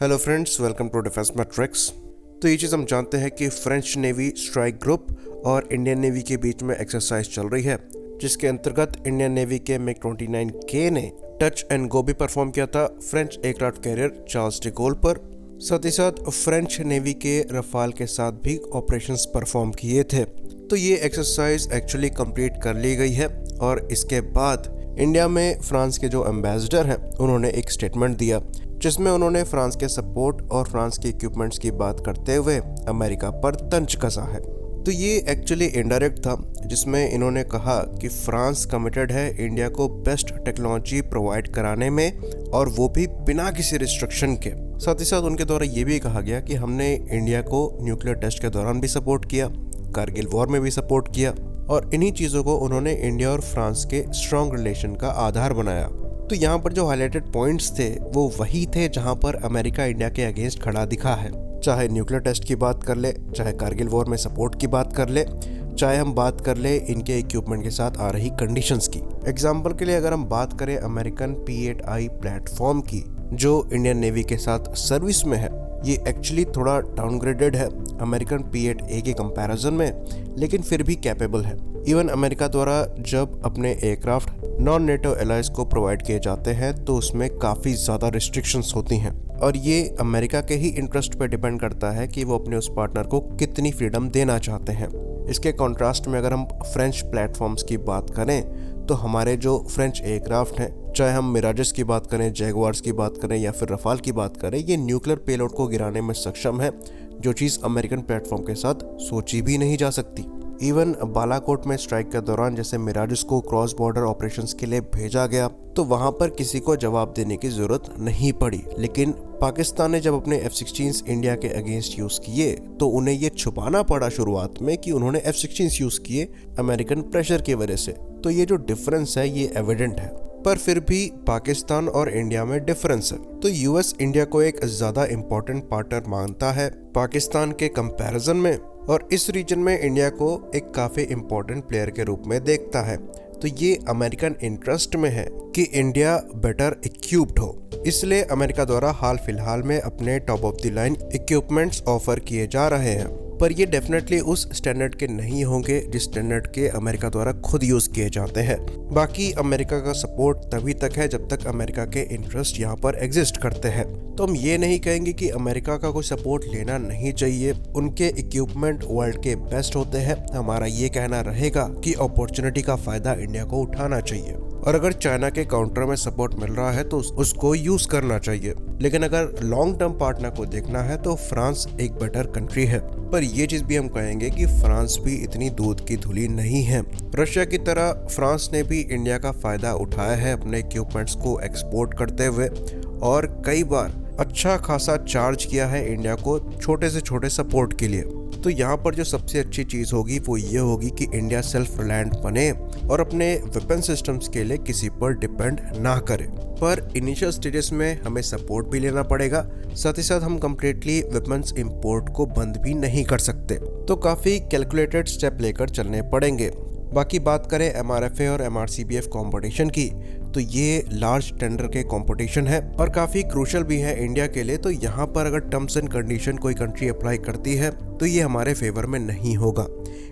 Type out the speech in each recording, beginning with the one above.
Hello friends, welcome to defence matrix. तो ये चीज़ हम जानते हैं कि फ्रेंच नेवी स्ट्राइक ग्रुप और इंडियन नेवी के बीच में एक्सरसाइज चल रही है, जिसके अंतर्गत इंडियन नेवी के MiG-29K ने टच एंड गो भी परफॉर्म किया था French aircraft carrier Charles de Gaulle पर। साथ ही साथ फ्रेंच नेवी के रफाल के साथ भी ऑपरेशंस परफॉर्म किए थे। तो ये एक्सरसाइज एक्चुअली कंप्लीट कर ली गई है और इसके बाद इंडिया में फ्रांस के जो एम्बेसडर हैं उन्होंने एक स्टेटमेंट दिया, जिसमें उन्होंने फ्रांस के सपोर्ट और फ्रांस के इक्विपमेंट्स की बात करते हुए अमेरिका पर तंज कसा है। तो ये एक्चुअली इनडायरेक्ट था, जिसमें इन्होंने कहा कि फ्रांस कमिटेड है इंडिया को बेस्ट टेक्नोलॉजी प्रोवाइड कराने में, और वो भी बिना किसी रिस्ट्रिक्शन के। साथ ही साथ उनके द्वारा ये भी कहा गया कि हमने इंडिया को न्यूक्लियर टेस्ट के दौरान भी सपोर्ट किया, कारगिल वॉर में भी सपोर्ट किया, और इन्हीं चीज़ों को उन्होंने इंडिया और फ्रांस के स्ट्रॉन्ग रिलेशन का आधार बनाया। तो यहाँ पर जो हाईलाइटेड पॉइंट्स थे वो वही थे जहाँ पर अमेरिका इंडिया के अगेंस्ट खड़ा दिखा है। चाहे न्यूक्लियर टेस्ट की बात कर ले, चाहे कारगिल वॉर में सपोर्ट की बात कर ले, चाहे हम बात कर ले इनके इक्विपमेंट के साथ आ रही कंडीशंस की। एग्जाम्पल के लिए अगर हम बात करें अमेरिकन P-8I प्लेटफॉर्म की, जो इंडियन नेवी के साथ सर्विस में है, ये एक्चुअली थोड़ा डाउनग्रेडेड है अमेरिकन P-8A के कंपैरिजन में, लेकिन फिर भी कैपेबल है। इवन अमेरिका द्वारा जब अपने एयरक्राफ्ट नॉन नेटो एलाइज को प्रोवाइड किए जाते हैं तो उसमें काफ़ी ज़्यादा रिस्ट्रिक्शंस होती हैं, और ये अमेरिका के ही इंटरेस्ट पे डिपेंड करता है कि वो अपने उस पार्टनर को कितनी फ्रीडम देना चाहते हैं। इसके कॉन्ट्रास्ट में अगर हम फ्रेंच प्लेटफॉर्म्स की बात करें तो हमारे जो फ्रेंच एयरक्राफ्ट हैं, चाहे हम मिराजेस की बात करें, जैगुआर्स की बात करें या फिर रफाल की बात करें, ये न्यूक्लियर पेलोड को गिराने में सक्षम है, जो चीज़ अमेरिकन प्लेटफॉर्म के साथ सोची भी नहीं जा सकती। इवन बालाकोट में स्ट्राइक के दौरान जैसे मिराजेस को क्रॉस बॉर्डर ऑपरेशंस के लिए भेजा गया तो वहां पर किसी को जवाब देने की जरूरत नहीं पड़ी, लेकिन पाकिस्तान ने जब अपने F-16 इंडिया के अगेंस्ट यूज किए तो उन्हें ये छुपाना पड़ा शुरुआत में कि उन्होंने F-16 यूज किए अमेरिकन प्रेशर की वजह से। तो ये जो डिफरेंस है ये एविडेंट है, पर फिर भी पाकिस्तान और इंडिया में डिफरेंस है। तो यूएस इंडिया को एक ज्यादा इम्पोर्टेंट पार्टनर मानता है पाकिस्तान के कंपैरिजन में, और इस रीजन में इंडिया को एक काफी इम्पोर्टेंट प्लेयर के रूप में देखता है। तो ये अमेरिकन इंटरेस्ट में है कि इंडिया बेटर इक्विप्ड हो, इसलिए अमेरिका द्वारा हाल फिलहाल में अपने top of the line equipments offer किए जा रहे हैं, पर ये डेफिनेटली उस स्टैंडर्ड के नहीं होंगे जिस स्टैंडर्ड के अमेरिका द्वारा खुद यूज किए जाते हैं। बाकी अमेरिका का सपोर्ट तभी तक है जब तक अमेरिका के इंटरेस्ट यहाँ पर एग्जिस्ट करते हैं। तो हम ये नहीं कहेंगे कि अमेरिका का कोई सपोर्ट लेना नहीं चाहिए, उनके इक्विपमेंट वर्ल्ड के बेस्ट होते हैं। हमारा ये कहना रहेगा कि अपॉर्चुनिटी का फायदा इंडिया को उठाना चाहिए, और अगर चाइना के काउंटर में सपोर्ट मिल रहा है तो उसको यूज करना चाहिए। लेकिन अगर लॉन्ग टर्म पार्टनर को देखना है तो फ्रांस एक बेटर कंट्री है, पर ये चीज भी हम कहेंगे कि फ्रांस भी इतनी दूध की धुली नहीं है। रशिया की तरह फ्रांस ने भी इंडिया का फायदा उठाया है अपने इक्विपमेंट्स को एक्सपोर्ट करते हुए, और कई बार अच्छा खासा चार्ज किया है इंडिया को छोटे से छोटे सपोर्ट के लिए। तो यहाँ पर जो सबसे अच्छी चीज़ होगी वो ये होगी कि इंडिया सेल्फ रिलायंट बने और अपने वेपन सिस्टम्स के लिए किसी पर डिपेंड ना करे। पर इनिशियल स्टेजेस में हमें सपोर्ट भी लेना पड़ेगा, साथ ही साथ हम कम्प्लीटली वेपन्स इंपोर्ट को बंद भी नहीं कर सकते। तो काफ़ी कैलकुलेटेड स्टेप लेकर चलने पड़ेंगे। बाकी बात करें MRFA और MRCBF कंपटीशन की, तो ये लार्ज टेंडर के कंपटीशन है और काफ़ी क्रूशल भी है इंडिया के लिए। तो यहाँ पर अगर टर्म्स एंड कंडीशन कोई कंट्री अप्लाई करती है तो ये हमारे फेवर में नहीं होगा,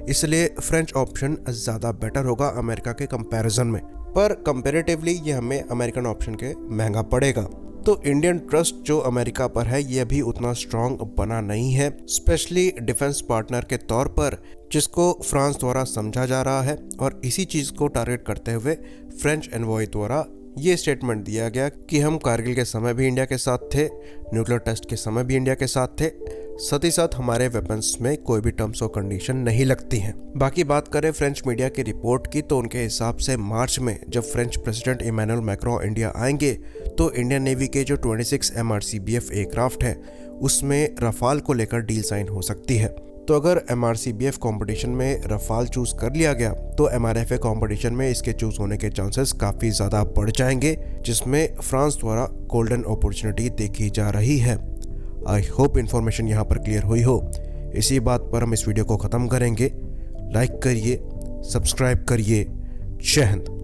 इसलिए फ्रेंच ऑप्शन ज़्यादा बेटर होगा अमेरिका के कंपैरिजन में, पर कंपैरेटिवली ये हमें अमेरिकन ऑप्शन के महंगा पड़ेगा। तो इंडियन ट्रस्ट जो अमेरिका पर है ये अभी उतना स्ट्रांग बना नहीं है, स्पेशली डिफेंस पार्टनर के तौर पर, जिसको फ्रांस द्वारा समझा जा रहा है। और इसी चीज़ को टारगेट करते हुए फ्रेंच एनवॉय द्वारा ये स्टेटमेंट दिया गया कि हम कारगिल के समय भी इंडिया के साथ थे, न्यूक्लियर टेस्ट के समय भी इंडिया के साथ थे, साथ ही साथ हमारे वेपन्स में कोई भी टर्म्स और कंडीशन नहीं लगती हैं। बाकी बात करें फ्रेंच मीडिया की रिपोर्ट की, तो उनके हिसाब से मार्च में जब French president Emmanuel Macron India आएंगे तो इंडियन नेवी के जो 26 MRCBF एयरक्राफ्ट है उसमें रफाल को लेकर डील साइन हो सकती है। तो अगर MRCBF कंपटीशन में रफाल चूज कर लिया गया तो MRFA कंपटीशन में इसके चूज होने के चांसेस काफ़ी ज़्यादा बढ़ जाएंगे, जिसमें फ्रांस द्वारा गोल्डन अपॉर्चुनिटी देखी जा रही है। आई होप इन्फॉर्मेशन यहाँ पर क्लियर हुई हो। इसी बात पर हम इस वीडियो को ख़त्म करेंगे। लाइक करिए, सब्सक्राइब करिए। जय हिंद।